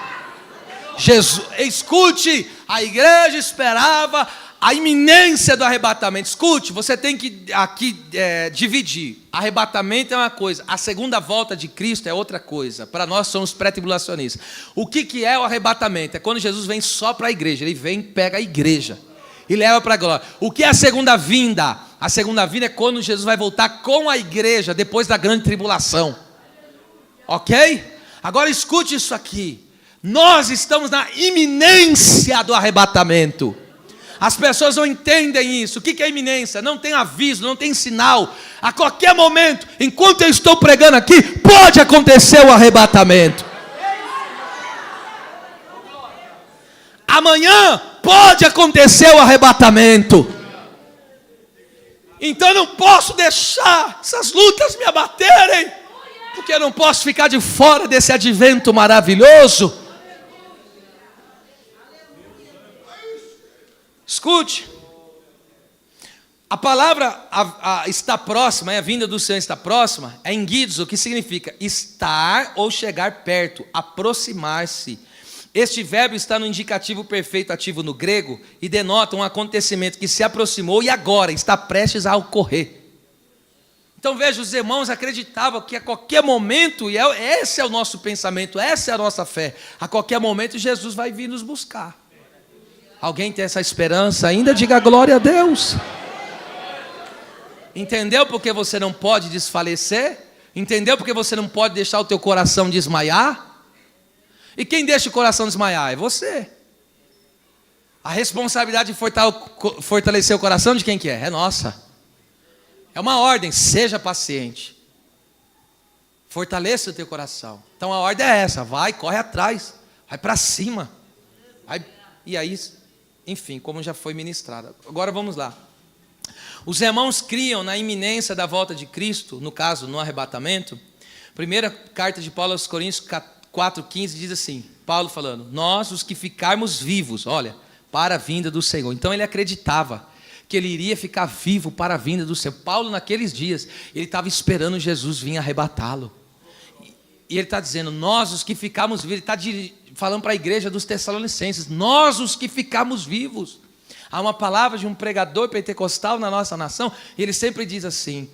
Escute, a igreja esperava a iminência do arrebatamento. Escute, você tem que aqui dividir. Arrebatamento é uma coisa, a segunda volta de Cristo é outra coisa. Para nós somos pré-tribulacionistas. O que é o arrebatamento? É quando Jesus vem só para a igreja. Ele vem, pega a igreja e leva para a glória. O que é a segunda vinda? A segunda vinda é quando Jesus vai voltar com a igreja depois da grande tribulação. Ok? Agora escute isso aqui. Nós estamos na iminência do arrebatamento. As pessoas não entendem isso. O que é iminência? Não tem aviso, não tem sinal. A qualquer momento, enquanto eu estou pregando aqui, pode acontecer o arrebatamento. Amanhã pode acontecer o arrebatamento. Então eu não posso deixar essas lutas me abaterem, porque eu não posso ficar de fora desse advento maravilhoso. Escute, a palavra está próxima, a vinda do Senhor está próxima, é enguidzo, que significa estar ou chegar perto, aproximar-se. Este verbo está no indicativo perfeito ativo no grego e denota um acontecimento que se aproximou e agora está prestes a ocorrer. Então veja, os irmãos acreditavam que a qualquer momento, e esse é o nosso pensamento, essa é a nossa fé, a qualquer momento Jesus vai vir nos buscar. Alguém tem essa esperança ainda? Diga glória a Deus. Entendeu porque você não pode desfalecer? Entendeu porque você não pode deixar o teu coração desmaiar? E quem deixa o coração desmaiar? É você. A responsabilidade de fortalecer o coração de quem que é? É nossa. É uma ordem, seja paciente. Fortaleça o teu coração. Então a ordem é essa, vai, corre atrás, vai para cima. Vai, e aí, enfim, como já foi ministrado. Agora vamos lá. Os irmãos criam na iminência da volta de Cristo, no caso, no arrebatamento. Primeira carta de Paulo aos Coríntios 4,15 diz assim, Paulo falando, nós os que ficarmos vivos, olha, para a vinda do Senhor. Então ele acreditava que ele iria ficar vivo para a vinda do Senhor. Paulo naqueles dias, ele estava esperando Jesus vir arrebatá-lo. E ele está dizendo, nós os que ficamos vivos, ele está falando para a igreja dos Tessalonicenses, nós os que ficamos vivos. Há uma palavra de um pregador pentecostal na nossa nação, e ele sempre diz assim,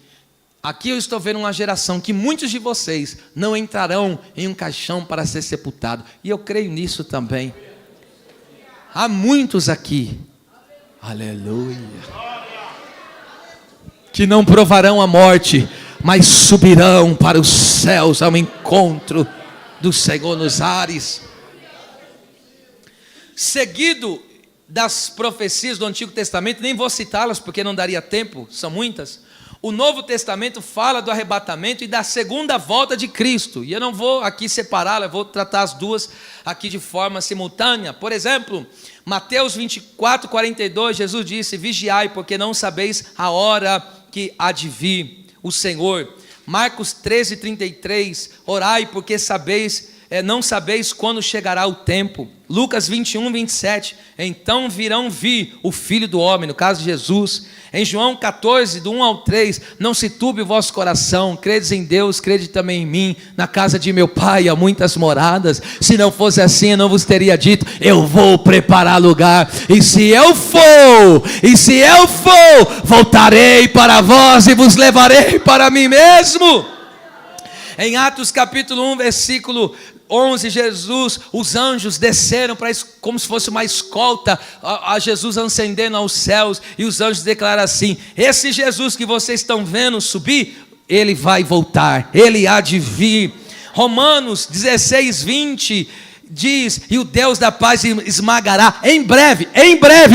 aqui eu estou vendo uma geração que muitos de vocês não entrarão em um caixão para ser sepultado. E eu creio nisso também. Há muitos aqui, aleluia, que não provarão a morte, mas subirão para os céus ao encontro do Senhor nos ares. Seguido das profecias do Antigo Testamento, nem vou citá-las porque não daria tempo, são muitas. O Novo Testamento fala do arrebatamento e da segunda volta de Cristo. E eu não vou aqui separá-la, eu vou tratar as duas aqui de forma simultânea. Por exemplo, Mateus 24:42, Jesus disse, vigiai, porque não sabeis a hora que há de vir o Senhor. Marcos 13:33, orai, porque não sabeis quando chegará o tempo. Lucas 21:27, então virão o Filho do Homem, no caso de Jesus. Em João 14, do 1 ao 3, não se turbe o vosso coração, credes em Deus, crede também em mim, na casa de meu Pai há muitas moradas, se não fosse assim eu não vos teria dito, eu vou preparar lugar, e se eu for, voltarei para vós e vos levarei para mim mesmo. Em Atos capítulo 1, versículo 11, os anjos desceram como se fosse uma escolta a Jesus ascendendo aos céus, e os anjos declaram assim, esse Jesus que vocês estão vendo subir, ele vai voltar, ele há de vir. Romanos 16:20 diz, e o Deus da paz esmagará em breve,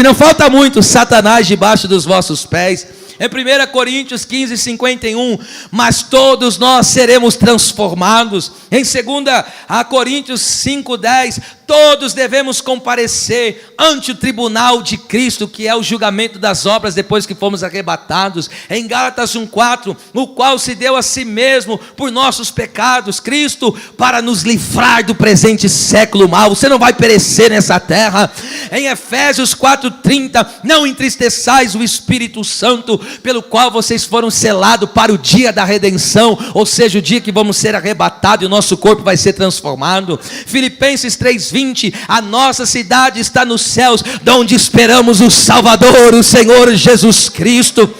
não falta muito, Satanás debaixo dos vossos pés. Em 1 Coríntios 15:51, mas todos nós seremos transformados. Em 2 Coríntios 5:10, todos devemos comparecer ante o tribunal de Cristo, que é o julgamento das obras depois que fomos arrebatados. Em Gálatas 1:4, o qual se deu a si mesmo por nossos pecados, Cristo, para nos livrar do presente século mau. Você não vai perecer nessa terra. Em Efésios 4:30, não entristeçais o Espírito Santo, pelo qual vocês foram selados para o dia da redenção, ou seja, o dia que vamos ser arrebatados e o nosso corpo vai ser transformado. Filipenses 3:20, a nossa cidade está nos céus, de onde esperamos o Salvador, o Senhor Jesus Cristo.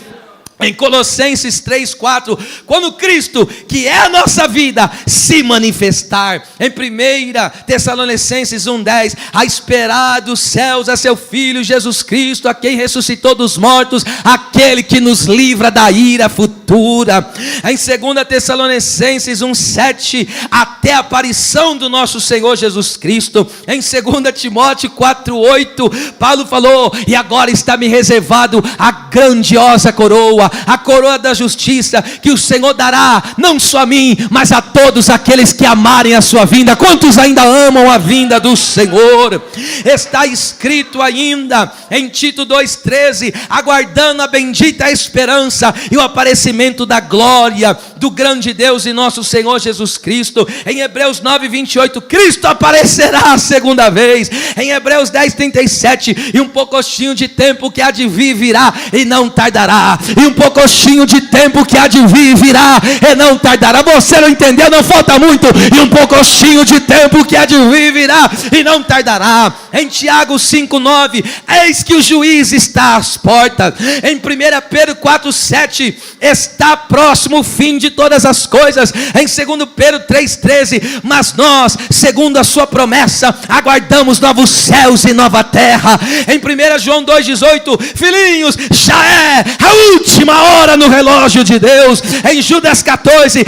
Em Colossenses 3:4, quando Cristo, que é a nossa vida, se manifestar. Em 1 Tessalonicenses 1:10, a esperar dos céus a seu Filho Jesus Cristo, a quem ressuscitou dos mortos, aquele que nos livra da ira futura. Em 2 Tessalonicenses 1:7, até a aparição do nosso Senhor Jesus Cristo. Em 2 Timóteo 4:8, Paulo falou: e agora está me reservado a grandiosa coroa, a coroa da justiça, que o Senhor dará, não só a mim, mas a todos aqueles que amarem a sua vinda. Quantos ainda amam a vinda do Senhor? Está escrito ainda em Tito 2:13, aguardando a bendita esperança e o aparecimento da glória do grande Deus e nosso Senhor Jesus Cristo. Em Hebreus 9:28, Cristo aparecerá a segunda vez. Em Hebreus 10:37, e um pouquinho de tempo que há de vir virá e não tardará. E um pouquinho de tempo que há de vir virá e não tardará. Você não entendeu? Não falta muito. E um pouquinho de tempo que há de vir virá e não tardará. Em Tiago 5:9, eis que o juiz está às portas. Em 1 Pedro 4:7, está próximo o fim de todas as coisas. Em 2 Pedro 3:13, mas nós, segundo a sua promessa, aguardamos novos céus e nova terra. Em 1 João 2:18, filhinhos, já é a última hora no relógio de Deus. Em Judas 14,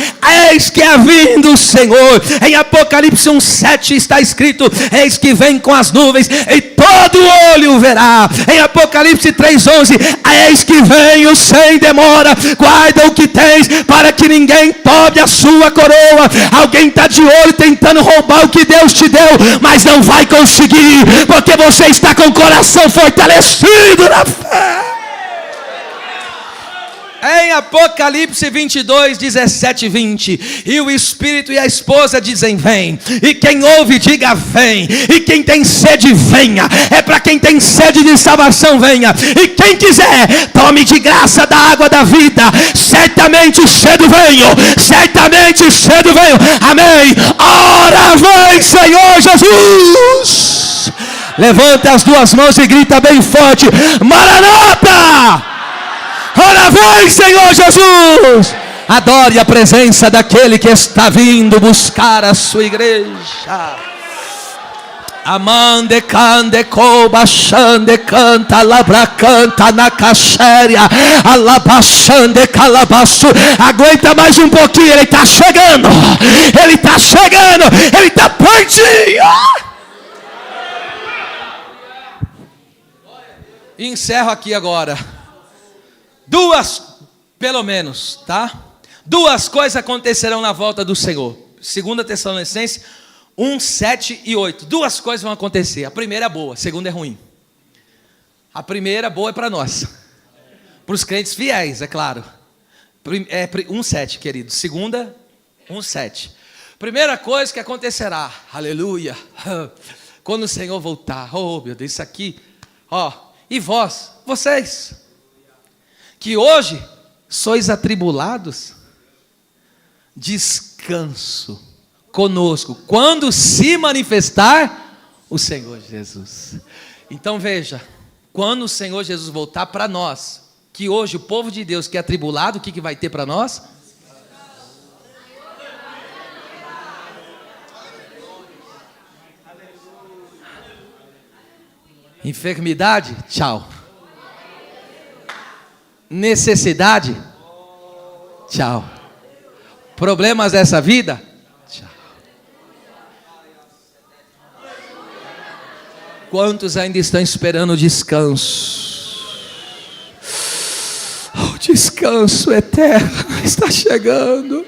eis que é vindo o Senhor. Em Apocalipse 1:7 está escrito: eis que vem com as nuvens e todo olho verá. Em Apocalipse 3:11, eis que venho sem demora, guarda o que tens, para que ninguém tome a sua coroa. Alguém está de olho tentando roubar o que Deus te deu, mas não vai conseguir, porque você está com o coração fortalecido na fé. Em Apocalipse 22:17-20, e o Espírito e a esposa dizem: vem. E quem ouve, diga: vem. E quem tem sede, venha. É para quem tem sede de salvação, venha. E quem quiser, tome de graça da água da vida. Certamente cedo venho. Certamente cedo venho. Amém. Ora vem, Senhor Jesus. Levanta as duas mãos e grita bem forte: Maranata! Ora vem, Senhor Jesus. Adore a presença daquele que está vindo buscar a sua igreja. Amande cande cobachande canta labra canta na caxéria alabachande calabaço. Aguenta mais um pouquinho, ele está chegando. Ele está chegando. Ele está pertinho. E encerro aqui agora. Duas, pelo menos, tá? Duas coisas acontecerão na volta do Senhor. 2 Tessalonicenses 1:7-8. Duas coisas vão acontecer. A primeira é boa, a segunda é ruim. A primeira boa é para nós, para os crentes fiéis, é claro. 1:7, querido. Segunda, 1:7. Primeira coisa que acontecerá, aleluia, quando o Senhor voltar. Oh, meu Deus, isso aqui, ó. E vocês que hoje sois atribulados, descanso conosco quando se manifestar o Senhor Jesus. Então veja, quando o Senhor Jesus voltar para nós, que hoje o povo de Deus que é atribulado, o que vai ter para nós? Enfermidade, tchau. Necessidade, tchau. Problemas dessa vida, tchau. Quantos ainda estão esperando o descanso? O descanso eterno está chegando.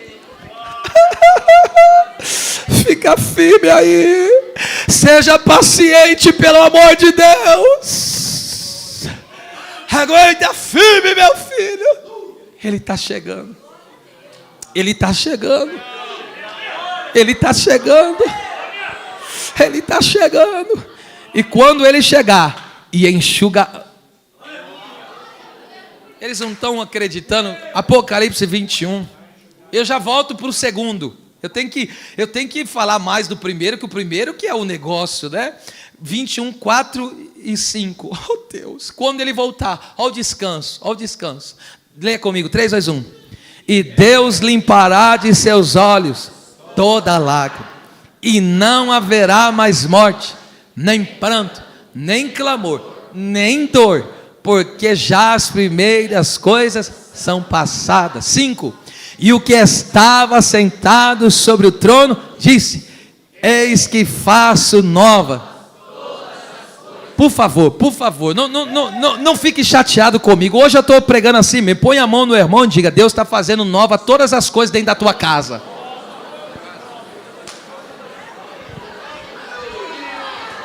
Fica firme aí. Seja paciente, pelo amor de Deus. Aguenta firme, meu filho. Ele está chegando. Ele está chegando. Ele está chegando. Ele está chegando. E quando ele chegar e enxuga, eles não estão acreditando. Apocalipse 21. Eu já volto para o segundo. Eu tenho que falar mais do primeiro, que o primeiro que é o negócio, né? 21, 4 e 5. Oh Deus, quando ele voltar, ó o descanso, ó o descanso. Lê comigo, 3, 2, 1. E Deus limpará de seus olhos toda lágrima, e não haverá mais morte, nem pranto, nem clamor, nem dor, porque já as primeiras coisas são passadas. 5. E o que estava sentado sobre o trono disse: eis que faço nova. Por favor, não fique chateado comigo. Hoje eu estou pregando assim mesmo. Põe a mão no irmão e diga: Deus está fazendo nova todas as coisas dentro da tua casa.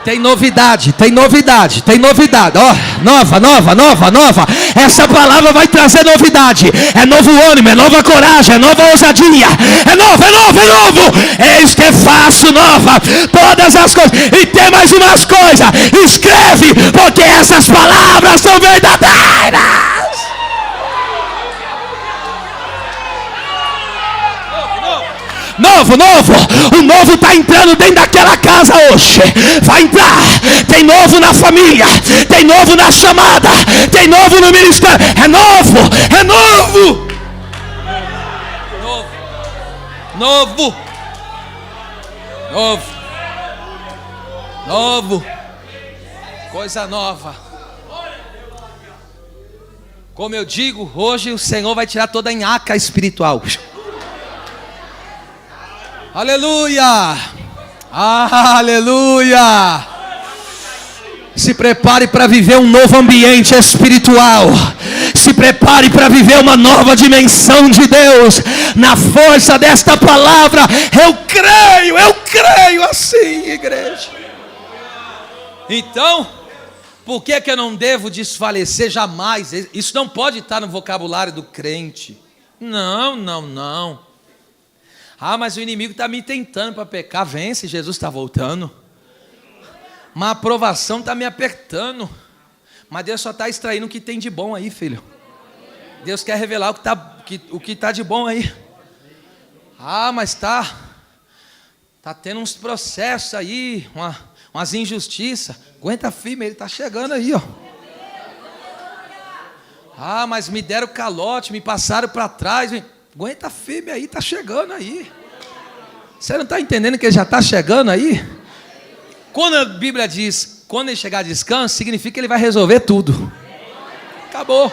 Tem novidade. Ó, nova. Essa palavra vai trazer novidade. É novo ânimo, é nova coragem, é nova ousadia. É novo. Eis que faço nova todas as coisas. E tem mais umas coisas. Escreve, porque essas palavras são verdadeiras. Novo. O novo está entrando dentro daquela casa hoje. Vai entrar. Tem novo na família. Tem novo na chamada. Tem novo no ministério. É novo. Novo. Coisa nova. Como eu digo, hoje o Senhor vai tirar toda a nhaca espiritual. Aleluia! Se prepare para viver um novo ambiente espiritual. Se prepare para viver uma nova dimensão de Deus. Na força desta palavra, eu creio assim, igreja. Então, por que eu não devo desfalecer jamais? Isso não pode estar no vocabulário do crente. Não. Mas o inimigo está me tentando para pecar. Vence, Jesus está voltando. Mas a aprovação está me apertando. Mas Deus só está extraindo o que tem de bom aí, filho. Deus quer revelar o que tá de bom aí. Mas está tendo uns processos aí, umas injustiças. Aguenta firme, ele está chegando aí, ó. Mas me deram calote, me passaram para trás. Aguenta firme aí, está chegando aí. Você não está entendendo que ele já está chegando aí? Quando a Bíblia diz, quando ele chegar a descanso, significa que ele vai resolver tudo. Acabou.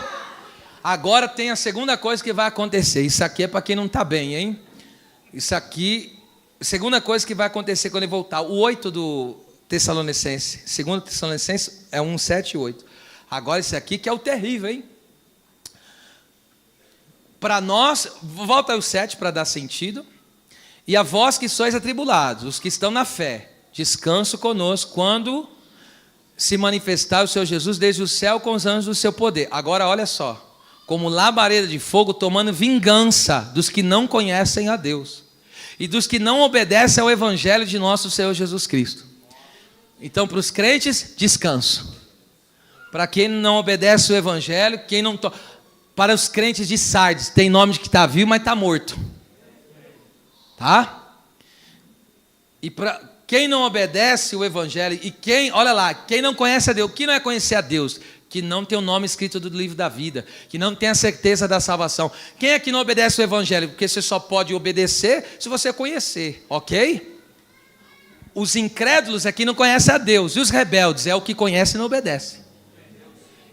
Agora tem a segunda coisa que vai acontecer. Isso aqui é para quem não está bem, hein? Isso aqui, segunda coisa que vai acontecer quando ele voltar. O 8 do Tessalonicense. 2 Tessalonicense é 1, 7 e 8. Agora isso aqui que é o terrível, hein? Para nós, volta ao 7 para dar sentido. E a vós que sois atribulados, os que estão na fé, descanso conosco quando se manifestar o Senhor Jesus desde o céu com os anjos do seu poder. Agora olha só, como labareda de fogo tomando vingança dos que não conhecem a Deus e dos que não obedecem ao evangelho de nosso Senhor Jesus Cristo. Então para os crentes, descanso. Para quem não obedece o evangelho, para os crentes de Sardes, tem nome de que está vivo, mas está morto. Tá? E para quem não obedece o evangelho, e quem não conhece a Deus, o que não é conhecer a Deus? Que não tem o nome escrito do livro da vida, que não tem a certeza da salvação. Quem é que não obedece o evangelho? Porque você só pode obedecer se você conhecer, ok? Os incrédulos é que não conhecem a Deus, e os rebeldes é o que conhece e não obedece.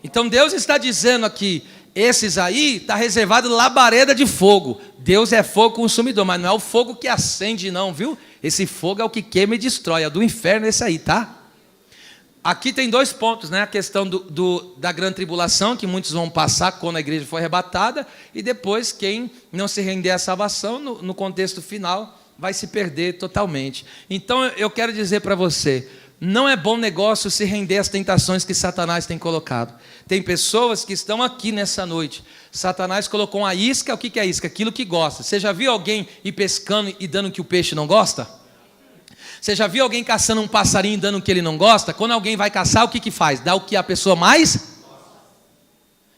Então Deus está dizendo aqui, esses aí está reservado labareda de fogo. Deus é fogo consumidor, mas não é o fogo que acende não, viu? Esse fogo é o que queima e destrói, é do inferno esse aí, tá? Aqui tem 2 pontos, né? A questão da grande tribulação, que muitos vão passar quando a igreja for arrebatada, e depois quem não se render à salvação, no contexto final, vai se perder totalmente. Então eu quero dizer para você, não é bom negócio se render às tentações que Satanás tem colocado. Tem pessoas que estão aqui nessa noite. Satanás colocou uma isca. O que é isca? Aquilo que gosta. Você já viu alguém ir pescando e dando o que o peixe não gosta? Você já viu alguém caçando um passarinho e dando o que ele não gosta? Quando alguém vai caçar, o que faz? Dá o que a pessoa mais?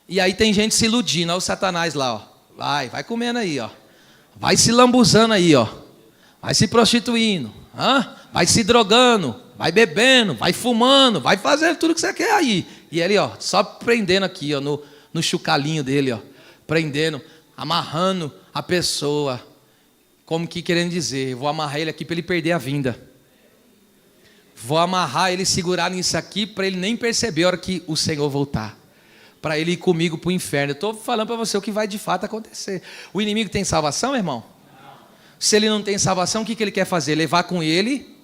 E aí tem gente se iludindo. Olha o Satanás lá, ó. Vai comendo aí, ó. Vai se lambuzando aí, ó. Vai se prostituindo. Vai se drogando. Vai bebendo, vai fumando, vai fazendo tudo que você quer aí. E ele, ó, só prendendo aqui, ó, no chucalinho dele, ó, prendendo, amarrando a pessoa. Como que querendo dizer, vou amarrar ele aqui para ele perder a vinda. Vou amarrar ele, segurar nisso aqui para ele nem perceber a hora que o Senhor voltar. Para ele ir comigo para o inferno. Eu estou falando para você o que vai de fato acontecer. O inimigo tem salvação, irmão? Se ele não tem salvação, o que ele quer fazer? Levar com ele?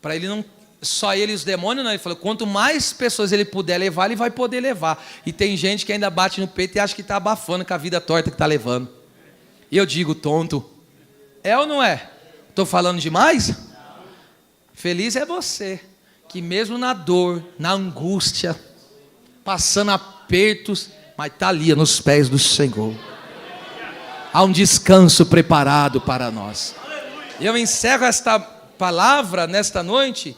Para ele não... Só ele e os demônios, não. Ele falou, quanto mais pessoas ele puder levar, ele vai poder levar. E tem gente que ainda bate no peito e acha que está abafando com a vida torta que está levando. E eu digo, tonto. É ou não é? Estou falando demais? Feliz é você, que mesmo na dor, na angústia, passando apertos, mas está ali nos pés do Senhor. Há um descanso preparado para nós. Eu encerro esta palavra nesta noite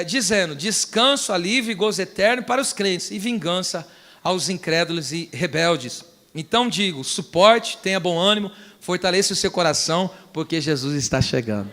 dizendo, descanso, alívio e gozo eterno para os crentes e vingança aos incrédulos e rebeldes. Então digo, suporte, tenha bom ânimo, fortaleça o seu coração, porque Jesus está chegando.